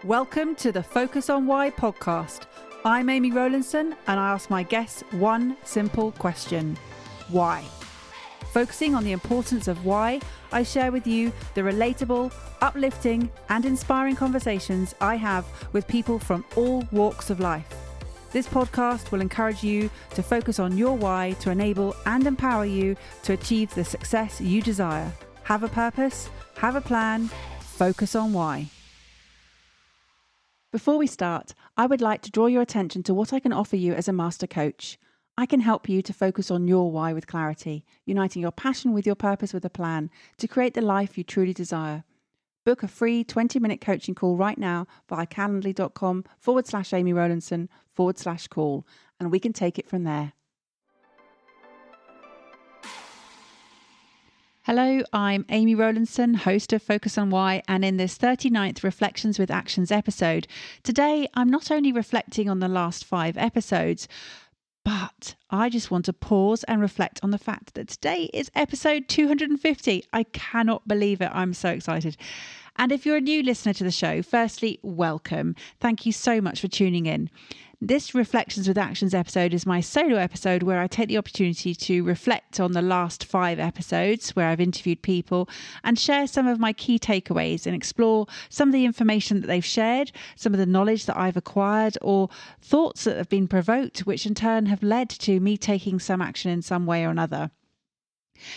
Welcome to the Focus on Why podcast. I'm Amy Rowlinson and I ask my guests one simple question. Why? Focusing on the importance of why, I share with you the relatable, uplifting and inspiring conversations I have with people from all walks of life. This podcast will encourage you to focus on your why to enable and empower you to achieve the success you desire. Have a purpose, have a plan, focus on why. Before we start, I would like to draw your attention to what I can offer you as a master coach. I can help you to focus on your why with clarity, uniting your passion with your purpose with a plan to create the life you truly desire. Book a free 20-minute coaching call right now via calendly.com/Amy Rowlinson/call, and we can take it from there. Hello, I'm Amy Rowlinson, host of Focus on Why, and in this 39th Reflections with Actions episode, today I'm not only reflecting on the last 5 episodes, but I just want to pause and reflect on the fact that today is episode 250. I cannot believe it. I'm so excited. And if you're a new listener to the show, firstly, welcome. Thank you so much for tuning in. This Reflections with Actions episode is my solo episode where I take the opportunity to reflect on the last 5 episodes where I've interviewed people and share some of my key takeaways and explore some of the information that they've shared, some of the knowledge that I've acquired or thoughts that have been provoked, which in turn have led to me taking some action in some way or another.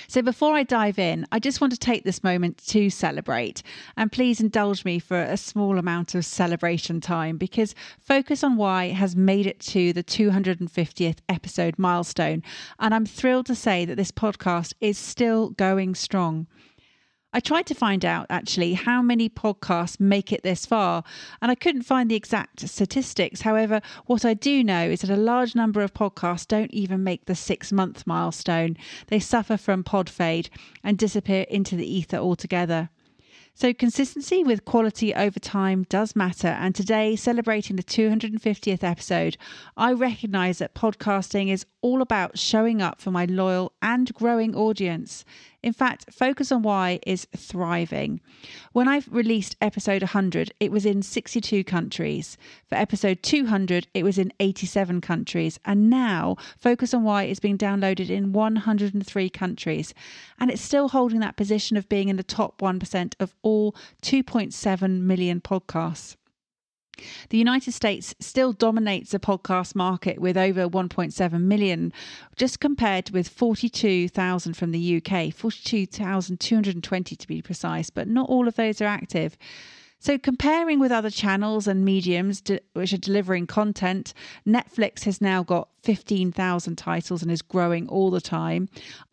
So before I dive in, I just want to take this moment to celebrate, and please indulge me for a small amount of celebration time because Focus on Why has made it to the 250th episode milestone, and I'm thrilled to say that this podcast is still going strong. I tried to find out actually how many podcasts make it this far, and I couldn't find the exact statistics. However, what I do know is that a large number of podcasts don't even make the 6-month milestone. They suffer from pod fade and disappear into the ether altogether. So consistency with quality over time does matter, and today, celebrating the 250th episode, I recognise that podcasting is all about showing up for my loyal and growing audience. In fact, Focus on Why is thriving. When I released episode 100, it was in 62 countries. For episode 200, it was in 87 countries. And now Focus on Why is being downloaded in 103 countries. And it's still holding that position of being in the top 1% of all 2.7 million podcasts. The United States still dominates the podcast market with over 1.7 million, just compared with 42,000 from the UK, 42,220 to be precise, but not all of those are active. So comparing with other channels and mediums which are delivering content, Netflix has now got 15,000 titles and is growing all the time.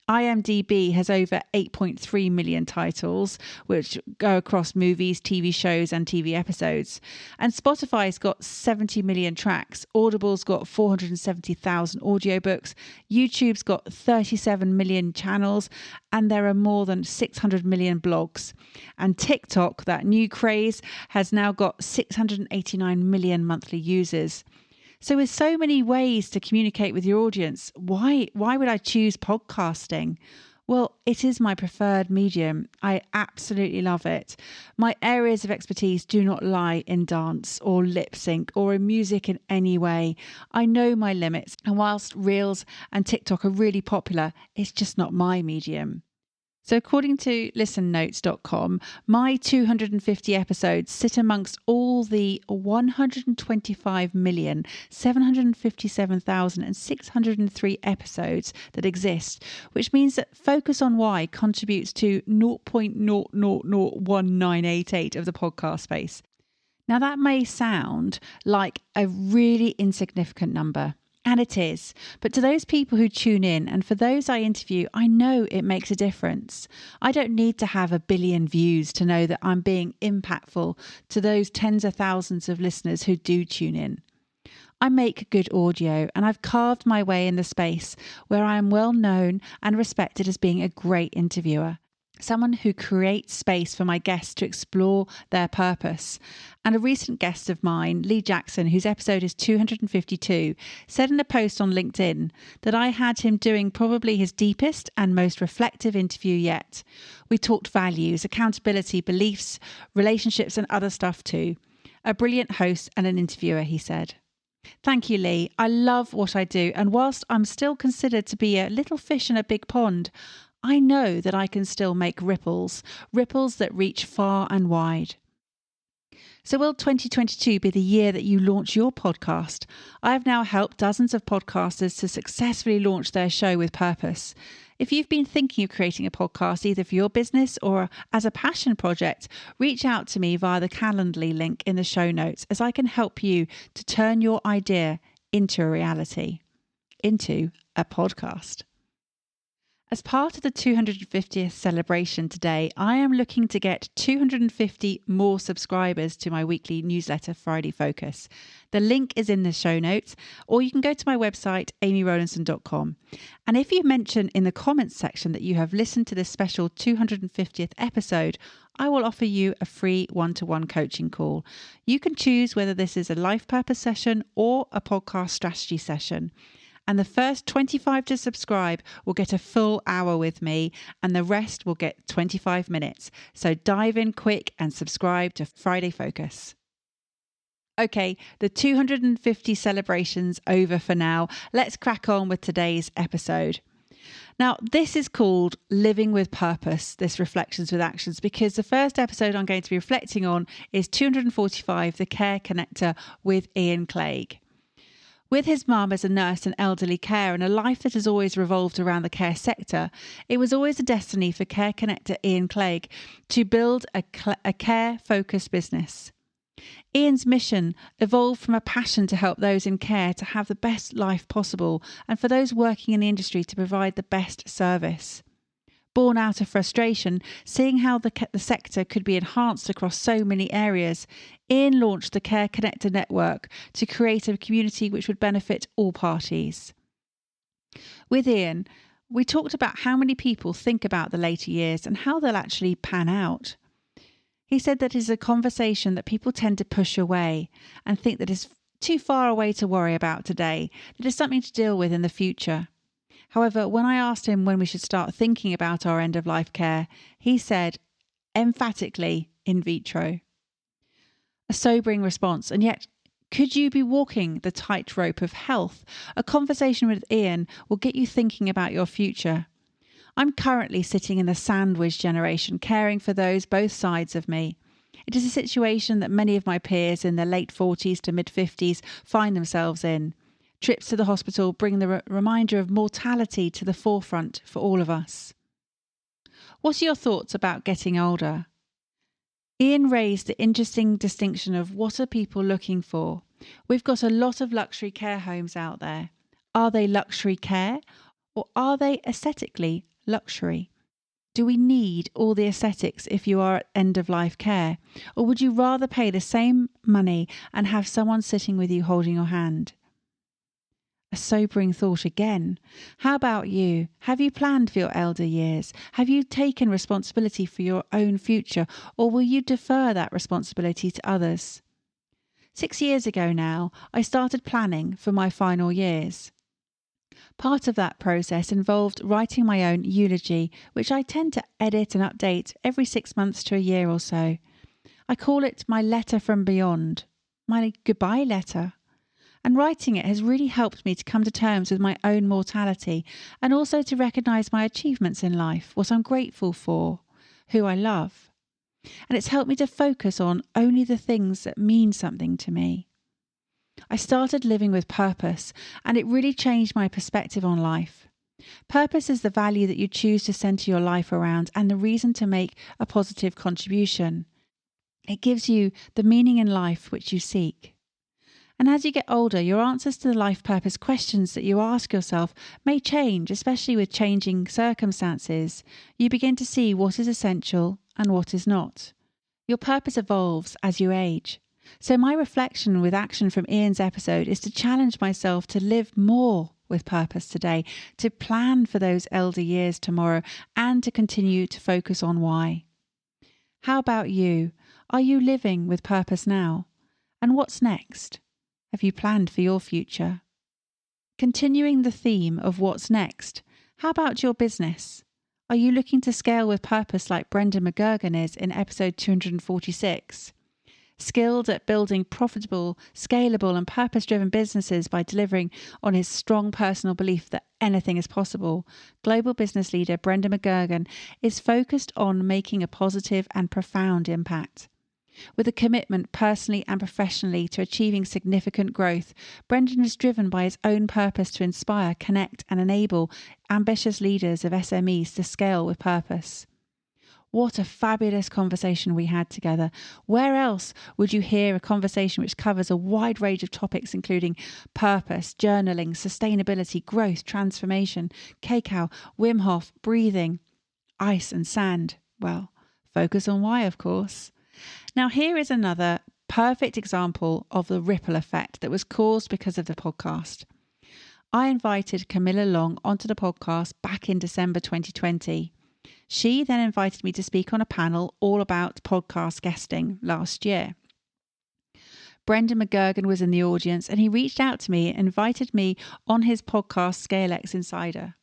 IMDb has over 8.3 million titles, which go across movies, TV shows and TV episodes. And Spotify's got 70 million tracks. Audible's got 470,000 audiobooks. YouTube's got 37 million channels. And there are more than 600 million blogs. And TikTok, that new craze, has now got 689 million monthly users. So with so many ways to communicate with your audience, why would I choose podcasting? Well, it is my preferred medium. I absolutely love it. My areas of expertise do not lie in dance or lip sync or in music in any way. I know my limits, and whilst Reels and TikTok are really popular, it's just not my medium. So according to listennotes.com, my 250 episodes sit amongst all the 125,757,603 episodes that exist, which means that Focus on Why contributes to 0.000198 of the podcast space. Now that may sound like a really insignificant number. And it is. But to those people who tune in and for those I interview, I know it makes a difference. I don't need to have 1 billion views to know that I'm being impactful to those tens of thousands of listeners who do tune in. I make good audio and I've carved my way in the space where I am well known and respected as being a great interviewer. Someone who creates space for my guests to explore their purpose. And a recent guest of mine, Lee Jackson, whose episode is 252, said in a post on LinkedIn that I had him doing probably his deepest and most reflective interview yet. We talked values, accountability, beliefs, relationships and other stuff too. A brilliant host and an interviewer, he said. Thank you, Lee. I love what I do, and whilst I'm still considered to be a little fish in a big pond, I know that I can still make ripples that reach far and wide. So will 2022 be the year that you launch your podcast? I have now helped dozens of podcasters to successfully launch their show with purpose. If you've been thinking of creating a podcast either for your business or as a passion project, reach out to me via the Calendly link in the show notes as I can help you to turn your idea into a reality, into a podcast. As part of the 250th celebration today, I am looking to get 250 more subscribers to my weekly newsletter, Friday Focus. The link is in the show notes, or you can go to my website, amyrowlinson.com. And if you mention in the comments section that you have listened to this special 250th episode, I will offer you a free one-to-one coaching call. You can choose whether this is a life purpose session or a podcast strategy session. And the first 25 to subscribe will get a full hour with me, and the rest will get 25 minutes. So dive in quick and subscribe to Friday Focus. Okay, the 250 celebrations over for now. Let's crack on with today's episode. Now, this is called Living with Purpose, this Reflections with Actions, because the first episode I'm going to be reflecting on is 245, The Care Connector with Iain Clague. With his mum as a nurse in elderly care and a life that has always revolved around the care sector, it was always a destiny for Care Connector Iain Clague to build a care-focused business. Iain's mission evolved from a passion to help those in care to have the best life possible and for those working in the industry to provide the best service. Born out of frustration, seeing how the sector could be enhanced across so many areas, Iain launched the Care Connector Network to create a community which would benefit all parties. With Iain, we talked about how many people think about the later years and how they'll actually pan out. He said that it is a conversation that people tend to push away and think that is too far away to worry about today, that is something to deal with in the future. However, when I asked him when we should start thinking about our end-of-life care, he said, emphatically, in vitro. A sobering response, and yet, could you be walking the tightrope of health? A conversation with Iain will get you thinking about your future. I'm currently sitting in the sandwich generation, caring for those both sides of me. It is a situation that many of my peers in their late 40s to mid-50s find themselves in. Trips to the hospital bring the reminder of mortality to the forefront for all of us. What are your thoughts about getting older? Iain raised the interesting distinction of what are people looking for. We've got a lot of luxury care homes out there. Are they luxury care or are they aesthetically luxury? Do we need all the aesthetics if you are at end-of-life care? Or would you rather pay the same money and have someone sitting with you holding your hand? A sobering thought again. How about you? Have you planned for your elder years? Have you taken responsibility for your own future, or will you defer that responsibility to others? 6 years ago now, I started planning for my final years. Part of that process involved writing my own eulogy, which I tend to edit and update every 6 months to a year or so. I call it my letter from beyond, my goodbye letter. And writing it has really helped me to come to terms with my own mortality and also to recognise my achievements in life, what I'm grateful for, who I love. And it's helped me to focus on only the things that mean something to me. I started living with purpose, and it really changed my perspective on life. Purpose is the value that you choose to centre your life around and the reason to make a positive contribution. It gives you the meaning in life which you seek. And as you get older, your answers to the life purpose questions that you ask yourself may change, especially with changing circumstances. You begin to see what is essential and what is not. Your purpose evolves as you age. So my reflection with action from Iain's episode is to challenge myself to live more with purpose today, to plan for those elder years tomorrow, and to continue to focus on why. How about you? Are you living with purpose now? And what's next? Have you planned for your future? Continuing the theme of what's next, how about your business? Are you looking to scale with purpose like Brendan McGurgan is in episode 246? Skilled at building profitable, scalable and purpose-driven businesses by delivering on his strong personal belief that anything is possible, global business leader Brendan McGurgan is focused on making a positive and profound impact. With a commitment personally and professionally to achieving significant growth, Brendan is driven by his own purpose to inspire, connect and enable ambitious leaders of SMEs to scale with purpose. What a fabulous conversation we had together. Where else would you hear a conversation which covers a wide range of topics, including purpose, journaling, sustainability, growth, transformation, cacao, Wim Hof, breathing, ice and sand? Well, focus on why, of course. Now, here is another perfect example of the ripple effect that was caused because of the podcast. I invited Camilla Long onto the podcast back in December 2020. She then invited me to speak on a panel all about podcast guesting last year. Brendan McGurgan was in the audience and he reached out to me and invited me on his podcast ScaleX Insider.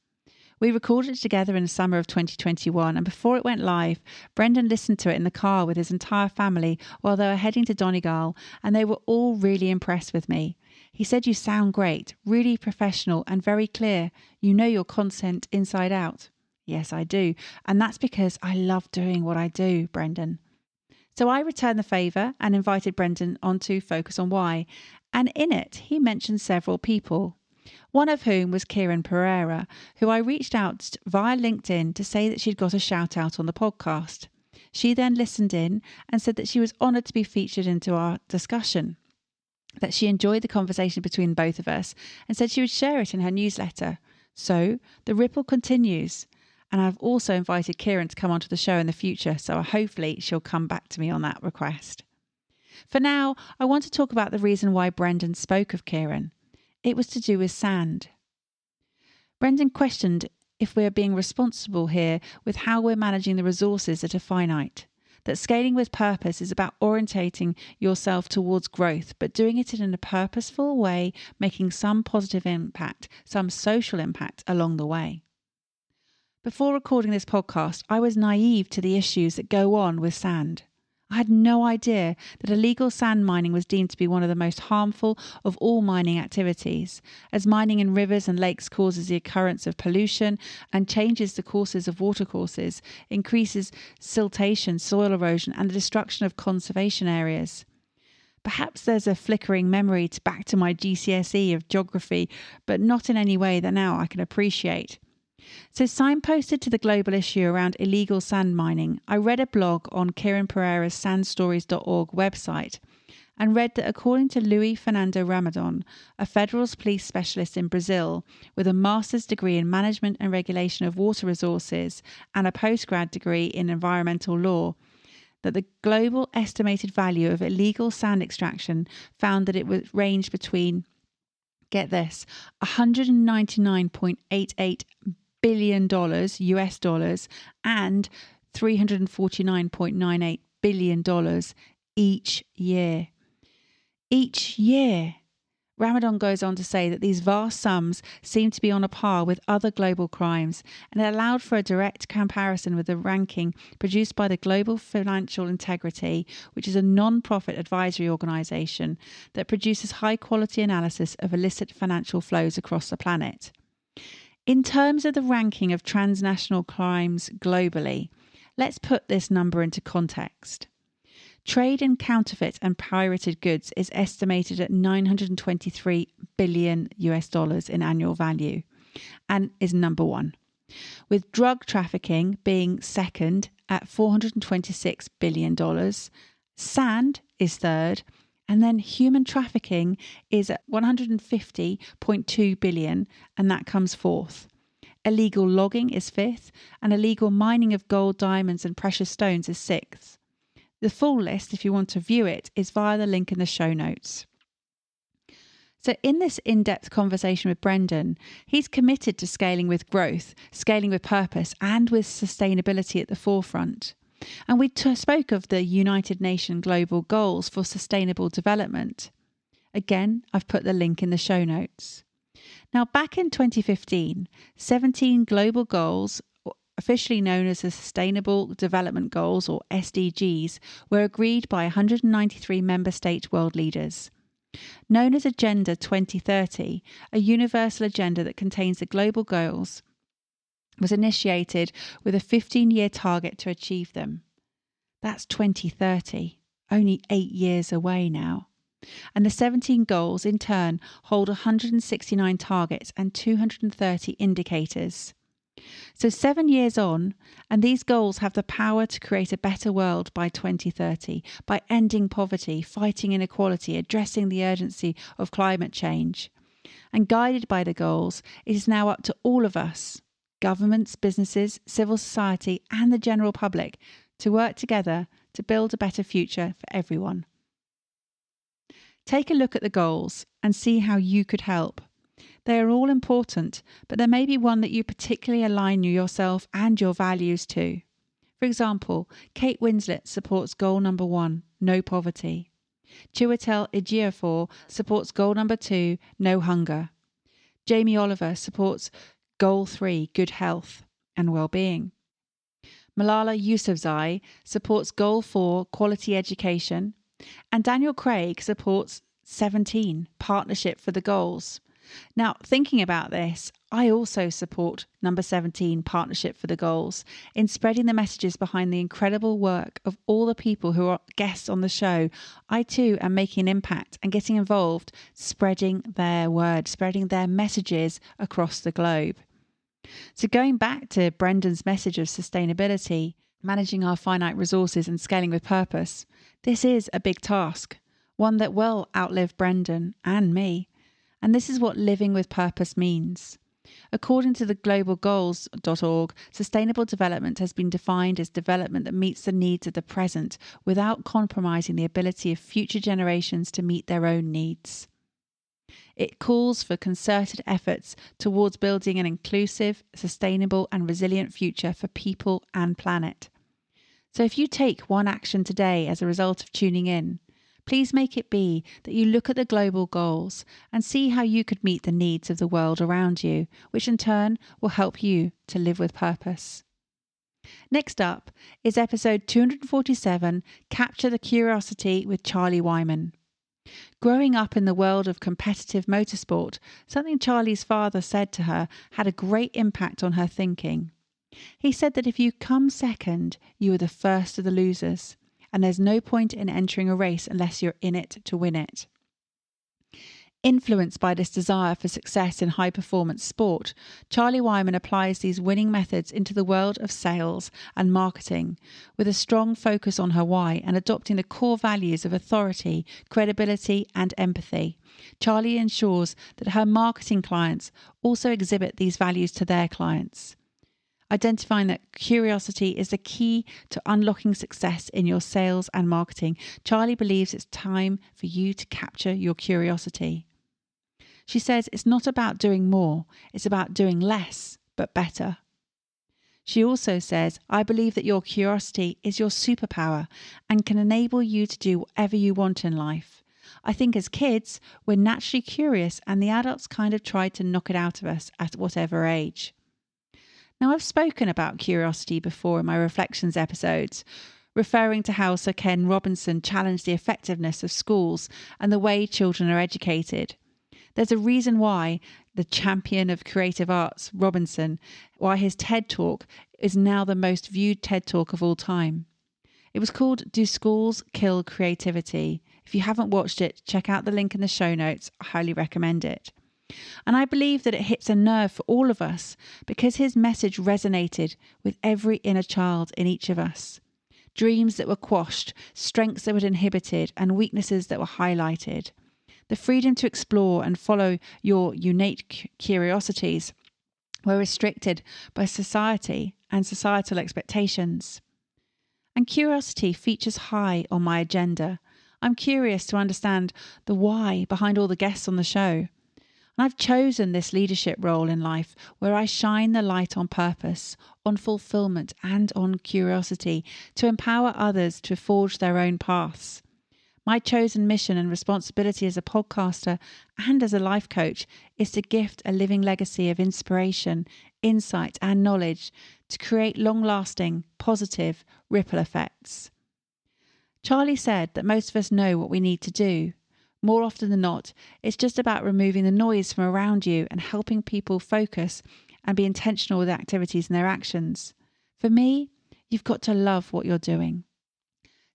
We recorded it together in the summer of 2021, and before it went live, Brendan listened to it in the car with his entire family while they were heading to Donegal, and they were all really impressed with me. He said, "You sound great, really professional and very clear. You know your content inside out." Yes, I do. And that's because I love doing what I do, Brendan. So I returned the favour and invited Brendan onto Focus on Why. And in it, he mentioned several people. One of whom was Kieran Pereira, who I reached out via LinkedIn to say that she'd got a shout out on the podcast. She then listened in and said that she was honoured to be featured into our discussion, that she enjoyed the conversation between both of us and said she would share it in her newsletter. So the ripple continues. And I've also invited Kieran to come onto the show in the future, so hopefully she'll come back to me on that request. For now, I want to talk about the reason why Brendan spoke of Kieran. It was to do with sand. Brendan questioned if we're being responsible here with how we're managing the resources that are finite. That scaling with purpose is about orientating yourself towards growth, but doing it in a purposeful way, making some positive impact, some social impact along the way. Before recording this podcast, I was naive to the issues that go on with sand. I had no idea that illegal sand mining was deemed to be one of the most harmful of all mining activities, as mining in rivers and lakes causes the occurrence of pollution and changes the courses of watercourses, increases siltation, soil erosion, and the destruction of conservation areas. Perhaps there's a flickering memory back to my GCSE of geography, but not in any way that now I can appreciate. So signposted to the global issue around illegal sand mining, I read a blog on Kieran Pereira's sandstories.org website and read that according to Luis Fernando Ramadan, a federal police specialist in Brazil with a master's degree in management and regulation of water resources and a postgrad degree in environmental law, that the global estimated value of illegal sand extraction found that it was ranged between, get this, $199.88 billion US dollars and $349.98 billion each year. Each year. Ramadan goes on to say that these vast sums seem to be on a par with other global crimes, and it allowed for a direct comparison with the ranking produced by the Global Financial Integrity, which is a non-profit advisory organisation that produces high-quality analysis of illicit financial flows across the planet. In terms of the ranking of transnational crimes globally, let's put this number into context. Trade in counterfeit and pirated goods is estimated at $923 billion US dollars in annual value and is number one, with drug trafficking being second at $426 billion. Sand is third, and then human trafficking is at $150.2 billion, and that comes fourth. Illegal logging is fifth, and illegal mining of gold, diamonds, and precious stones is sixth. The full list, if you want to view it, is via the link in the show notes. So in this in-depth conversation with Brendan, he's committed to scaling with growth, scaling with purpose, and with sustainability at the forefront. And we spoke of the United Nations Global Goals for Sustainable Development. Again, I've put the link in the show notes. Now, back in 2015, 17 global goals officially known as the Sustainable Development Goals, or SDGs, were agreed by 193 member state world leaders. Known as Agenda 2030, a universal agenda that contains the global goals, was initiated with a 15-year target to achieve them. That's 2030, only 8 years away now. And the 17 goals, in turn, hold 169 targets and 230 indicators. So 7 years on, and these goals have the power to create a better world by 2030, by ending poverty, fighting inequality, addressing the urgency of climate change. And guided by the goals, it is now up to all of us, governments, businesses, civil society, and the general public, to work together to build a better future for everyone. Take a look at the goals and see how you could help. They are all important, but there may be one that you particularly align yourself and your values to. For example, Kate Winslet supports goal number 1, no poverty. Chiwetel Ejiofor supports goal number 2, no hunger. Jamie Oliver supports goal 3, good health and well-being. Malala Yousafzai supports goal 4, quality education. And Daniel Craig supports 17, partnership for the goals. Now, thinking about this, I also support number 17, partnership for the goals, in spreading the messages behind the incredible work of all the people who are guests on the show. I too am making an impact and getting involved, spreading their word, spreading their messages across the globe. So going back to Brendan's message of sustainability, managing our finite resources and scaling with purpose, this is a big task, one that will outlive Brendan and me. And this is what living with purpose means. According to the globalgoals.org, sustainable development has been defined as development that meets the needs of the present without compromising the ability of future generations to meet their own needs. It calls for concerted efforts towards building an inclusive, sustainable and resilient future for people and planet. So if you take one action today as a result of tuning in, please make it be that you look at the global goals and see how you could meet the needs of the world around you, which in turn will help you to live with purpose. Next up is episode 247, Capture the Curiosity with Charlie Wyman. Growing up in the world of competitive motorsport, something Charlie's father said to her had a great impact on her thinking. He said that if you come second, you are the first of the losers, and there's no point in entering a race unless you're in it to win it. Influenced by this desire for success in high-performance sport, Charlie Wyman applies these winning methods into the world of sales and marketing, with a strong focus on her why and adopting the core values of authority, credibility and empathy. Charlie ensures that her marketing clients also exhibit these values to their clients. Identifying that curiosity is the key to unlocking success in your sales and marketing, Charlie believes it's time for you to capture your curiosity. She says it's not about doing more, it's about doing less, but better. She also says, I believe that your curiosity is your superpower and can enable you to do whatever you want in life. I think as kids, we're naturally curious and the adults kind of try to knock it out of us at whatever age. Now, I've spoken about curiosity before in my Reflections episodes, referring to how Sir Ken Robinson challenged the effectiveness of schools and the way children are educated. There's a reason why the champion of creative arts, Robinson, why his TED Talk is now the most viewed TED Talk of all time. It was called Do Schools Kill Creativity? If you haven't watched it, check out the link in the show notes. I highly recommend it. And I believe that it hits a nerve for all of us because his message resonated with every inner child in each of us. Dreams that were quashed, strengths that were inhibited, and weaknesses that were highlighted. The freedom to explore and follow your unique curiosities were restricted by society and societal expectations. And curiosity features high on my agenda. I'm curious to understand the why behind all the guests on the show. And I've chosen this leadership role in life where I shine the light on purpose, on fulfilment and on curiosity to empower others to forge their own paths. My chosen mission and responsibility as a podcaster and as a life coach is to gift a living legacy of inspiration, insight, and knowledge to create long-lasting, positive ripple effects. Charlie said that most of us know what we need to do. More often than not, it's just about removing the noise from around you and helping people focus and be intentional with activities and their actions. For me, you've got to love what you're doing.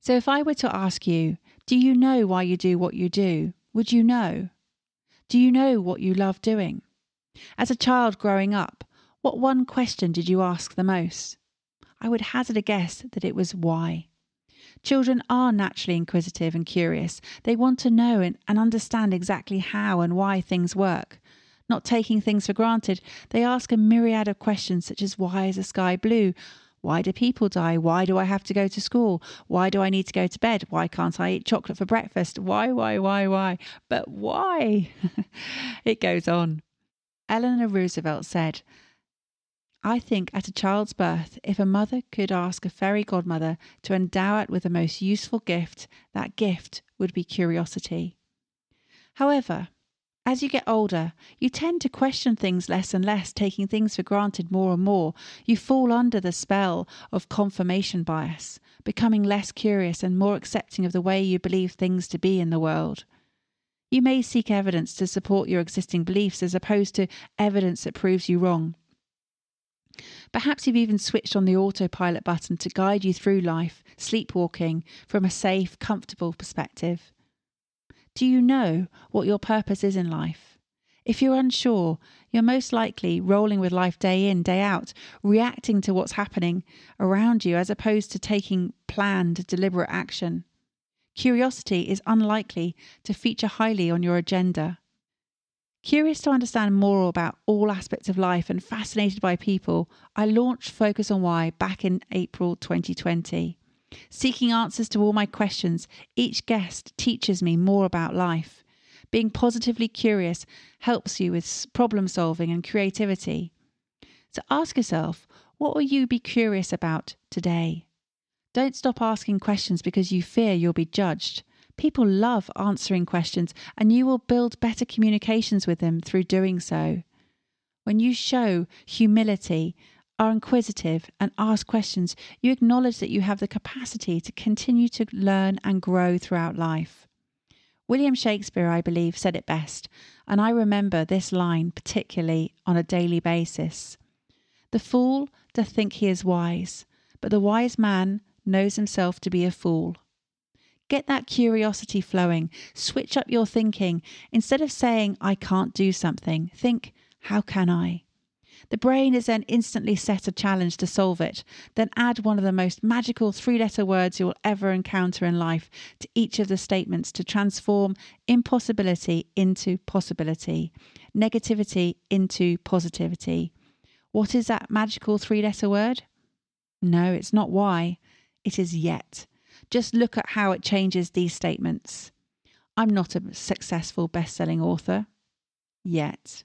So if I were to ask you, do you know why you do what you do? Would you know? Do you know what you love doing? As a child growing up, what one question did you ask the most? I would hazard a guess that it was why. Children are naturally inquisitive and curious. They want to know and understand exactly how and why things work. Not taking things for granted, they ask a myriad of questions such as why is the sky blue? Why do people die? Why do I have to go to school? Why do I need to go to bed? Why can't I eat chocolate for breakfast? Why? But why? It goes on. Eleanor Roosevelt said, I think at a child's birth, if a mother could ask a fairy godmother to endow it with the most useful gift, that gift would be curiosity. However, as you get older, you tend to question things less and less, taking things for granted more and more. You fall under the spell of confirmation bias, becoming less curious and more accepting of the way you believe things to be in the world. You may seek evidence to support your existing beliefs as opposed to evidence that proves you wrong. Perhaps you've even switched on the autopilot button to guide you through life, sleepwalking from a safe, comfortable perspective. Do you know what your purpose is in life? If you're unsure, you're most likely rolling with life day in, day out, reacting to what's happening around you as opposed to taking planned, deliberate action. Curiosity is unlikely to feature highly on your agenda. Curious to understand more about all aspects of life and fascinated by people, I launched Focus on Why back in April 2020. Seeking answers to all my questions, each guest teaches me more about life. Being positively curious helps you with problem solving and creativity. So ask yourself, what will you be curious about today? Don't stop asking questions because you fear you'll be judged. People love answering questions, and you will build better communications with them through doing so. When you show humility, are inquisitive, and ask questions, you acknowledge that you have the capacity to continue to learn and grow throughout life. William Shakespeare, I believe, said it best, and I remember this line particularly on a daily basis. The fool doth think he is wise, but the wise man knows himself to be a fool. Get that curiosity flowing. Switch up your thinking. Instead of saying, I can't do something, think, how can I? The brain is then instantly set a challenge to solve it. Then add one of the most magical 3-letter words you will ever encounter in life to each of the statements to transform impossibility into possibility, negativity into positivity. What is that magical 3-letter word? No, it's not why. It is yet. Just look at how it changes these statements. I'm not a successful best-selling author. Yet.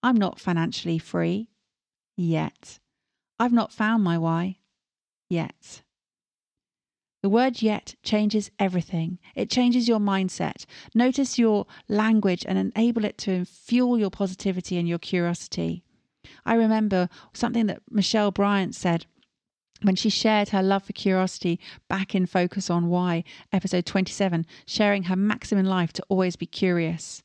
I'm not financially free. Yet. I've not found my why. Yet. The word yet changes everything. It changes your mindset. Notice your language and enable it to fuel your positivity and your curiosity. I remember something that Michelle Bryant said when she shared her love for curiosity back in Focus on Why, episode 27, sharing her maxim in life to always be curious.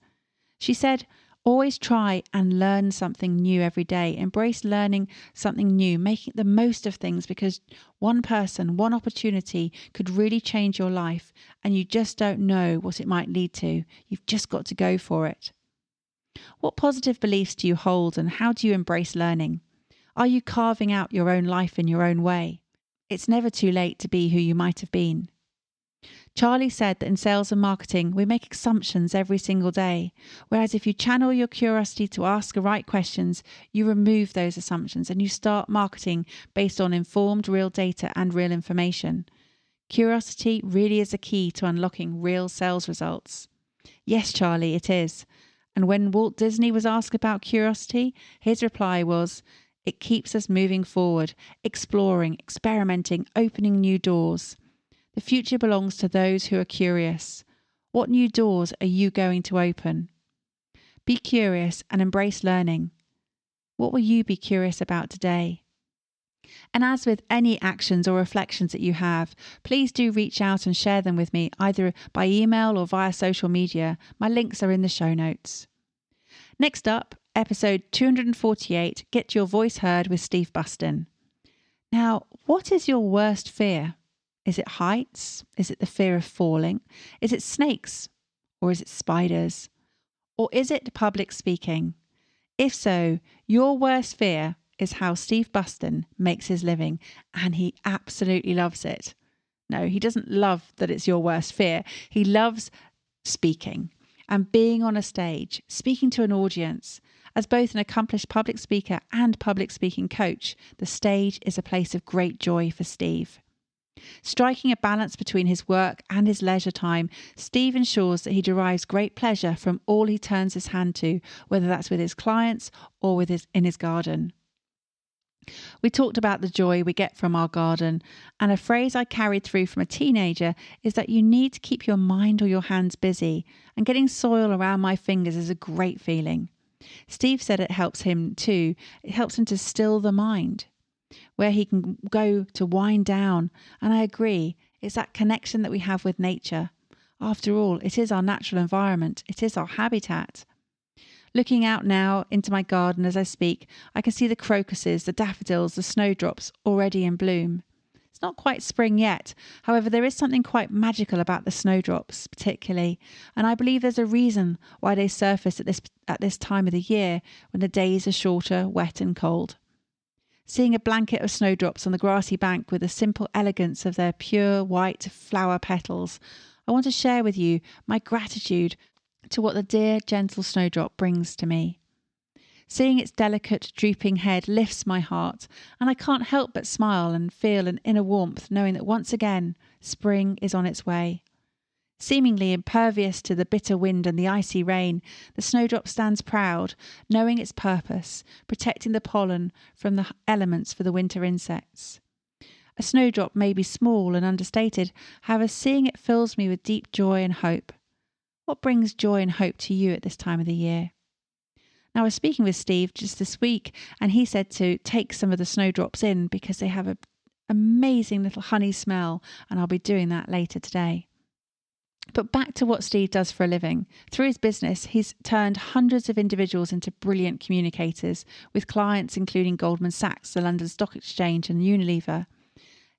She said, always try and learn something new every day. Embrace learning something new, making the most of things because one person, one opportunity could really change your life and you just don't know what it might lead to. You've just got to go for it. What positive beliefs do you hold and how do you embrace learning? Are you carving out your own life in your own way? It's never too late to be who you might have been. Charlie said that in sales and marketing, we make assumptions every single day, whereas if you channel your curiosity to ask the right questions, you remove those assumptions and you start marketing based on informed real data and real information. Curiosity really is a key to unlocking real sales results. Yes, Charlie, it is. And when Walt Disney was asked about curiosity, his reply was, it keeps us moving forward, exploring, experimenting, opening new doors. The future belongs to those who are curious. What new doors are you going to open? Be curious and embrace learning. What will you be curious about today? And as with any actions or reflections that you have, please do reach out and share them with me either by email or via social media. My links are in the show notes. Next up, episode 248, Get Your Voice Heard with Steve Bustin. Now, what is your worst fear? Is it heights? Is it the fear of falling? Is it snakes? Or is it spiders? Or is it public speaking? If so, your worst fear is how Steve Bustin makes his living, and he absolutely loves it. No, he doesn't love that it's your worst fear. He loves speaking and being on a stage, speaking to an audience. As both an accomplished public speaker and public speaking coach, the stage is a place of great joy for Steve. Striking a balance between his work and his leisure time, Steve ensures that he derives great pleasure from all he turns his hand to, whether that's with his clients or in his garden. We talked about the joy we get from our garden, and a phrase I carried through from a teenager is that you need to keep your mind or your hands busy, and getting soil around my fingers is a great feeling. Steve said it helps him too. It helps him to still the mind, where he can go to wind down, and I agree, it's that connection that we have with nature. After all, it is our natural environment, it is our habitat. Looking out now into my garden as I speak, I can see the crocuses, the daffodils, the snowdrops already in bloom. It's not quite spring yet, however there is something quite magical about the snowdrops particularly, and I believe there's a reason why they surface at this time of the year when the days are shorter, wet and cold. Seeing a blanket of snowdrops on the grassy bank with the simple elegance of their pure white flower petals, I want to share with you my gratitude to what the dear, gentle snowdrop brings to me. Seeing its delicate, drooping head lifts my heart, and I can't help but smile and feel an inner warmth knowing that once again, spring is on its way. Seemingly impervious to the bitter wind and the icy rain, the snowdrop stands proud, knowing its purpose, protecting the pollen from the elements for the winter insects. A snowdrop may be small and understated, however, seeing it fills me with deep joy and hope. What brings joy and hope to you at this time of the year? Now, I was speaking with Steve just this week, and he said to take some of the snowdrops in because they have an amazing little honey smell, and I'll be doing that later today. But back to what Steve does for a living. Through his business, he's turned hundreds of individuals into brilliant communicators, with clients including Goldman Sachs, the London Stock Exchange and Unilever.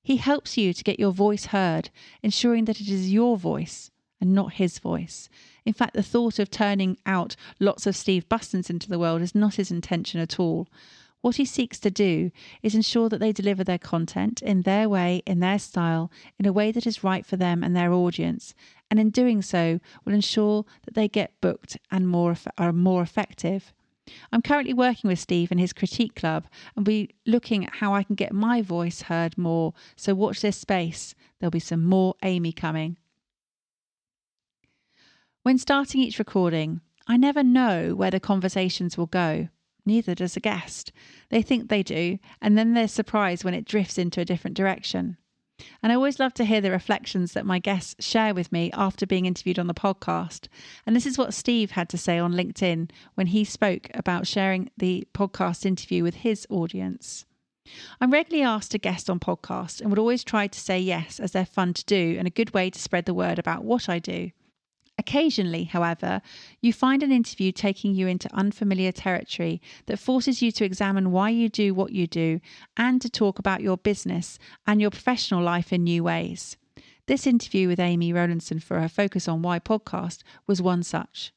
He helps you to get your voice heard, ensuring that it is your voice and not his voice. In fact, the thought of turning out lots of Steve Bustins into the world is not his intention at all. What he seeks to do is ensure that they deliver their content in their way, in their style, in a way that is right for them and their audience, and in doing so will ensure that they get booked and are more effective. I'm currently working with Steve in his critique club, and we're looking at how I can get my voice heard more, so watch this space. There'll be some more Amy coming. When starting each recording, I never know where the conversations will go. Neither does a guest. They think they do, and then they're surprised when it drifts into a different direction. And I always love to hear the reflections that my guests share with me after being interviewed on the podcast. And this is what Steve had to say on LinkedIn when he spoke about sharing the podcast interview with his audience. I'm regularly asked to guest on podcasts and would always try to say yes, as they're fun to do and a good way to spread the word about what I do. Occasionally, however, you find an interview taking you into unfamiliar territory that forces you to examine why you do what you do and to talk about your business and your professional life in new ways. This interview with Amy Rowlinson for her Focus on Why podcast was one such.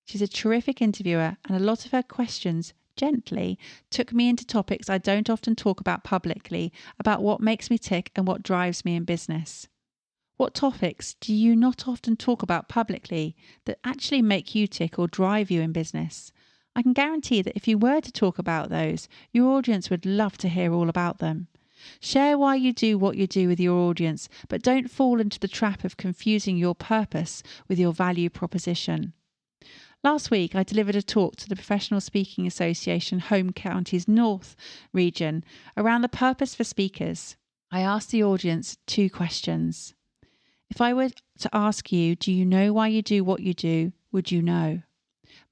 She's a terrific interviewer, and a lot of her questions gently took me into topics I don't often talk about publicly, about what makes me tick and what drives me in business. What topics do you not often talk about publicly that actually make you tick or drive you in business? I can guarantee that if you were to talk about those, your audience would love to hear all about them. Share why you do what you do with your audience, but don't fall into the trap of confusing your purpose with your value proposition. Last week, I delivered a talk to the Professional Speaking Association Home Counties North region around the purpose for speakers. I asked the audience 2 questions. If I were to ask you, do you know why you do what you do, would you know?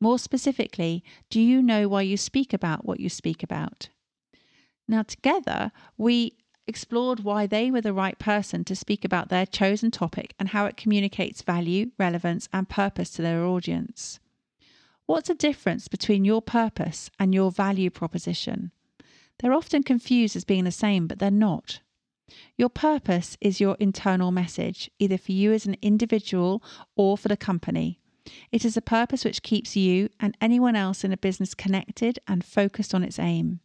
More specifically, do you know why you speak about what you speak about? Now, together, we explored why they were the right person to speak about their chosen topic and how it communicates value, relevance, and purpose to their audience. What's the difference between your purpose and your value proposition? They're often confused as being the same, but they're not. Your purpose is your internal message, either for you as an individual or for the company. It is a purpose which keeps you and anyone else in a business connected and focused on its aim.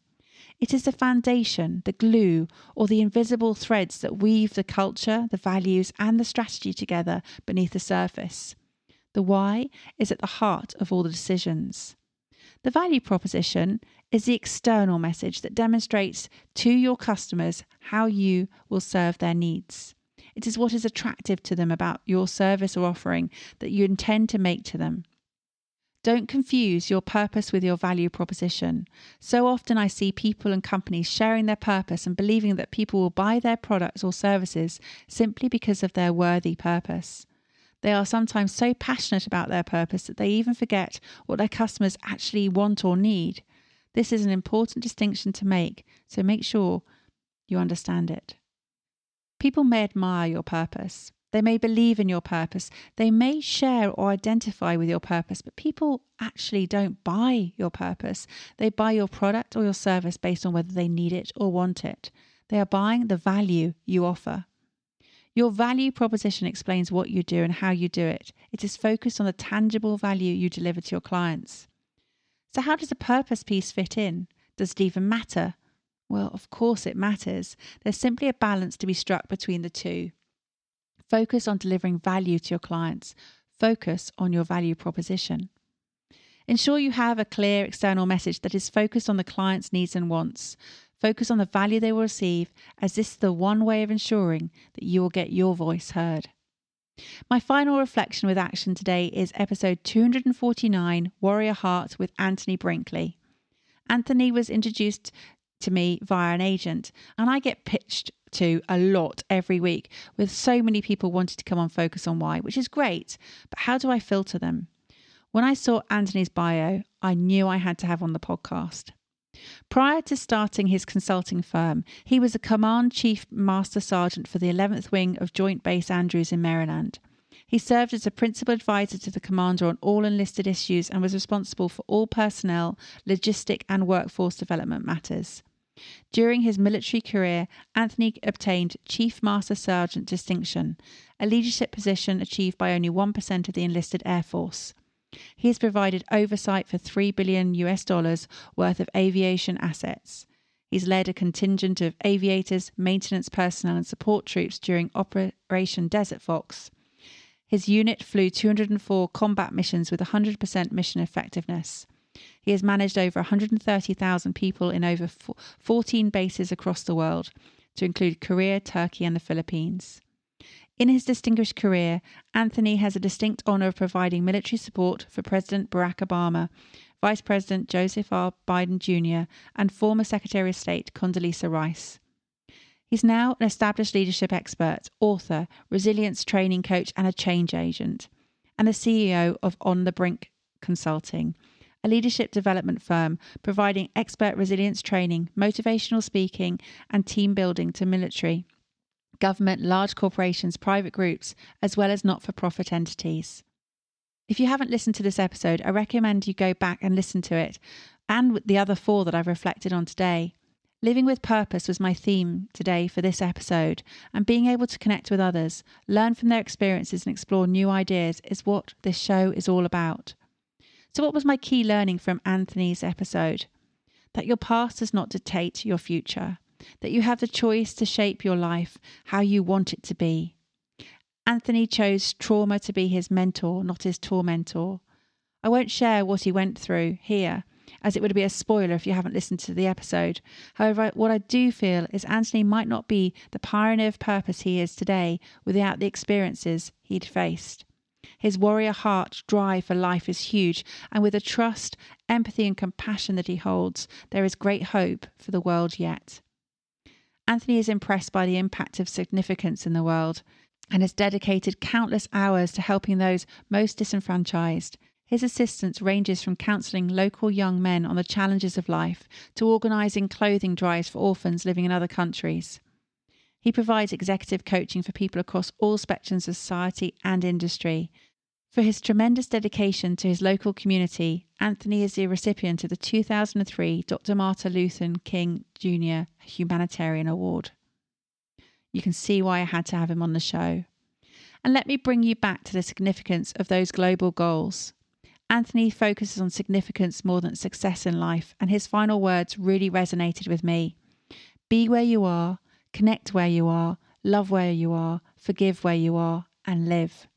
It is the foundation, the glue, or the invisible threads that weave the culture, the values, and the strategy together beneath the surface. The why is at the heart of all the decisions. The value proposition is the external message that demonstrates to your customers how you will serve their needs. It is what is attractive to them about your service or offering that you intend to make to them. Don't confuse your purpose with your value proposition. So often I see people and companies sharing their purpose and believing that people will buy their products or services simply because of their worthy purpose. They are sometimes so passionate about their purpose that they even forget what their customers actually want or need. This is an important distinction to make, so make sure you understand it. People may admire your purpose. They may believe in your purpose. They may share or identify with your purpose, but people actually don't buy your purpose. They buy your product or your service based on whether they need it or want it. They are buying the value you offer. Your value proposition explains what you do and how you do it. It is focused on the tangible value you deliver to your clients. So how does a purpose piece fit in? Does it even matter? Well, of course it matters. There's simply a balance to be struck between the two. Focus on delivering value to your clients. Focus on your value proposition. Ensure you have a clear external message that is focused on the client's needs and wants. Focus on the value they will receive, as this is the one way of ensuring that you will get your voice heard. My final reflection with action today is episode 249, Warrior Heart with Anthony Brinkley. Anthony was introduced to me via an agent, and I get pitched to a lot every week with so many people wanting to come on Focus on Why, which is great, but how do I filter them? When I saw Anthony's bio, I knew I had to have on the podcast. Prior to starting his consulting firm, he was a Command Chief Master Sergeant for the 11th Wing of Joint Base Andrews in Maryland. He served as a principal advisor to the commander on all enlisted issues and was responsible for all personnel, logistic and workforce development matters. During his military career, Anthony obtained Chief Master Sergeant distinction, a leadership position achieved by only 1% of the enlisted Air Force. He has provided oversight for $3 billion worth of aviation assets. He's led a contingent of aviators, maintenance personnel and support troops during Operation Desert Fox. His unit flew 204 combat missions with 100% mission effectiveness. He has managed over 130,000 people in over 14 bases across the world, to include Korea, Turkey and the Philippines. In his distinguished career, Anthony has a distinct honour of providing military support for President Barack Obama, Vice President Joseph R. Biden Jr. and former Secretary of State Condoleezza Rice. He's now an established leadership expert, author, resilience training coach and a change agent, and the CEO of On the Brink Consulting, a leadership development firm providing expert resilience training, motivational speaking and team building to military, government, large corporations, private groups, as well as not-for-profit entities. If you haven't listened to this episode, I recommend you go back and listen to it, and the other 4 that I've reflected on today. Living with purpose was my theme today for this episode, and being able to connect with others, learn from their experiences and explore new ideas is what this show is all about. So what was my key learning from Anthony's episode? That your past does not dictate your future. That you have the choice to shape your life how you want it to be. Anthony chose trauma to be his mentor, not his tormentor. I won't share what he went through here, as it would be a spoiler if you haven't listened to the episode. However, what I do feel is Anthony might not be the pioneer of purpose he is today without the experiences he'd faced. His warrior heart drive for life is huge, and with the trust, empathy and compassion that he holds, there is great hope for the world yet. Anthony is impressed by the impact of significance in the world. and has dedicated countless hours to helping those most disenfranchised. His assistance ranges from counselling local young men on the challenges of life to organising clothing drives for orphans living in other countries. He provides executive coaching for people across all spectrums of society and industry. For his tremendous dedication to his local community, Anthony is the recipient of the 2003 Dr. Martin Luther King Jr. Humanitarian Award. You can see why I had to have him on the show. And let me bring you back to the significance of those global goals. Anthony focuses on significance more than success in life, and his final words really resonated with me. Be where you are, connect where you are, love where you are, forgive where you are, and live.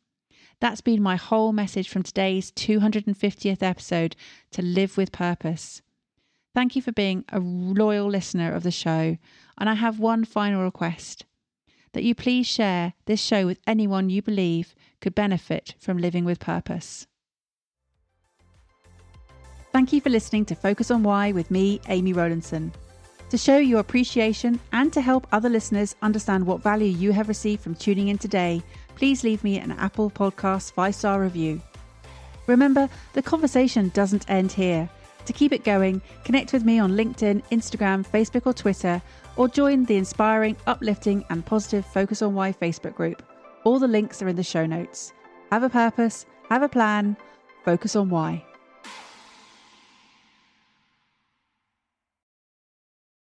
That's been my whole message from today's 250th episode, to live with purpose. Thank you for being a loyal listener of the show, and I have one final request, that you please share this show with anyone you believe could benefit from living with purpose. Thank you for listening to Focus on Why with me, Amy Rowlinson. To show your appreciation and to help other listeners understand what value you have received from tuning in today, please leave me an Apple Podcasts 5-star review. Remember, the conversation doesn't end here. To keep it going, connect with me on LinkedIn, Instagram, Facebook or Twitter, or join the inspiring, uplifting and positive Focus on Why Facebook group. All the links are in the show notes. Have a purpose, have a plan, focus on why.